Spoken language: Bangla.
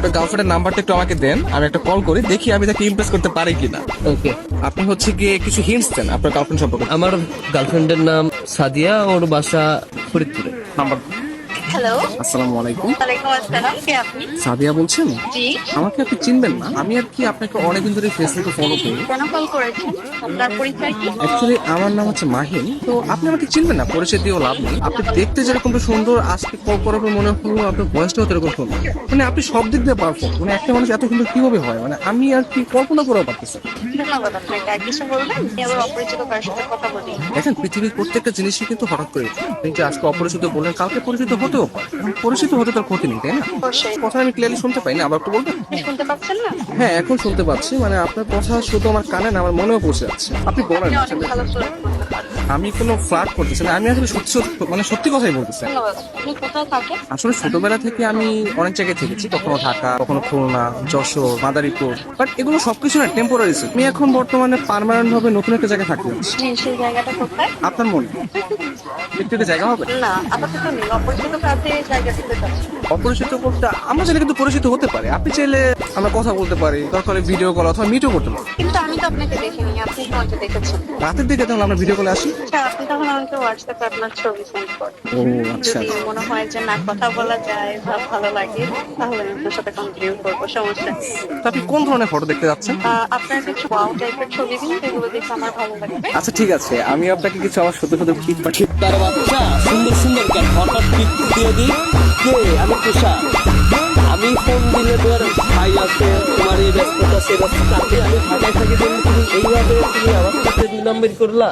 আপনার গার্লফ্রেন্ডের নাম্বারটা একটু আমাকে দেন, আমি একটা কল করি, দেখি আমি তাকে ইমপ্রেস করতে পারি কিনা। ওকে। আপনি হচ্ছে গিয়ে কিছু হিন্টস দেন আপনার গার্লফ্রেন্ড সম্পর্কে। আমার গার্লফ্রেন্ডের নাম সাদিয়া, ওর বাসা ফরিদপুরে। নাম্বার। হ্যালো, আসসালামু আলাইকুম। ওয়ালাইকুম আসসালাম। কে আপনি? সাদিয়া বলছেন? জি। আমাকে আপনি চিনবেন না, আমি আর কি আপনাকে অনেকদিন ধরে ফেসবুকে ফলো করি। কেন কল করেছেন? আপনার পরিচয় কি? অ্যাকচুয়ালি আমার নাম হচ্ছে মাহিন, তো আপনি আমাকে চিনবেন না, পরিচয় দিয়েও লাভ নেই। আপনি দেখতে যেরকম সুন্দর, আজকে কল করার পর মনে হলো আপনার বয়সটাও এরকম সুন্দর। মানে আপনি সব দিক দিয়ে পারফেক্ট, মানে একটা মানুষ এত সুন্দর কিভাবে হয়, মানে আমি আর কি কল্পনা করেও পারতেছি না। ধন্যবাদ আপনাকে। আর কিছু বলবেন? আমি আবার অপরিচিত কারোর সাথে কথা বলি। দেখেন, পৃথিবীর প্রত্যেকটা জিনিসই কিন্তু হঠাৎ করে হয়। আপনি যে আজকে অপরিচিত বললেন, কালকে পরিচিত হতেও পারে। এখন পরিচিত হতে তার ক্ষতি নেই, তাই না? অবশ্যই। কথা আমি ক্লিয়ারলি শুনতে পাই না, আবার একটু বলবেন? আপনি শুনতে পাচ্ছেন না? হ্যাঁ, এখন শুনতে পাচ্ছি, মানে আপনার কথা শুধু আমার কানে না, আমার মনেও পৌঁছে যাচ্ছে। আপনি বলেন আপনি অনেক আসলে। ভালো ফ্লার্ট করতে পারেন। আমি কোনো ফ্লার্ট করতেছি না, আমি আসলে সত্যি মানে সত্যি কথাই বলতেছি। ধন্যবাদ। আপনি কোথায় থাকেন? আসলে ছোটবেলা থেকে আমি অনেক জায়গায় থেকেছি, কখনো ঢাকা, কখনো খুলনা, যশোর, মাদারীপুর, বাট এগুলো সবকিছু না টেম্পোরারি। আমি এখন বর্তমানে পার্মানেন্ট ভাবে নতুন একটা জায়গায় থাকতে যাচ্ছি। জি, সেই জায়গাটা কোথায়? আপনার মনে একটু একটা জায়গা হবে? না, আপাতত নেই। অপরিচিত কাছে জায়গা থেকে যাচ্ছি। অপরিচিত বলতে আমরা চাইলে কিন্তু পরিচিত হতে পারে। আপনি চাইলে আমরা কথা বলতে পারি, দরকার হলে ভিডিও কল অথবা মিটও করতে পারি। কিন্তু আমি তো আপনাকে দেখিনি, আপনি আমাকে দেখেছেন। রাতের দিকে তাহলে আমরা ভিডিও কলে আসি। আচ্ছা, আপনি তখন আমাকে হোয়াটসঅ্যাপে আপনার ছবি সেন্ড করেন। ও আচ্ছা। যদি মনে হয় যে না, কথা বলা যায় বা ভালো লাগে, তাহলে আমি আপনার সাথে কন্টিনিউ করবো, সমস্যা নেই। তো আপনি কোন ধরনের ফটো দেখতে যাচ্ছেন? আপনার কিছু ওয়াও টাইপের ছবি দিন, যেগুলো দেখে আমার ভালো লাগবে। আচ্ছা ঠিক আছে, আমি আপনাকে কিছু আমার সত্য সত্য ঠিক পাঠিয়ে। তার বাচ্চা সুন্দর সুন্দর কেন হঠাৎ পিক দিয়ে দিই। কে? আমি তুষার। আমি ফোন দিলে তোর ভাই আছে, তোমার এই ব্যস্ততা সে ব্যস্ততা, আমি ঢাকায় থাকি, তুমি এইভাবে তুমি আমার সাথে 2 নম্বর করলা।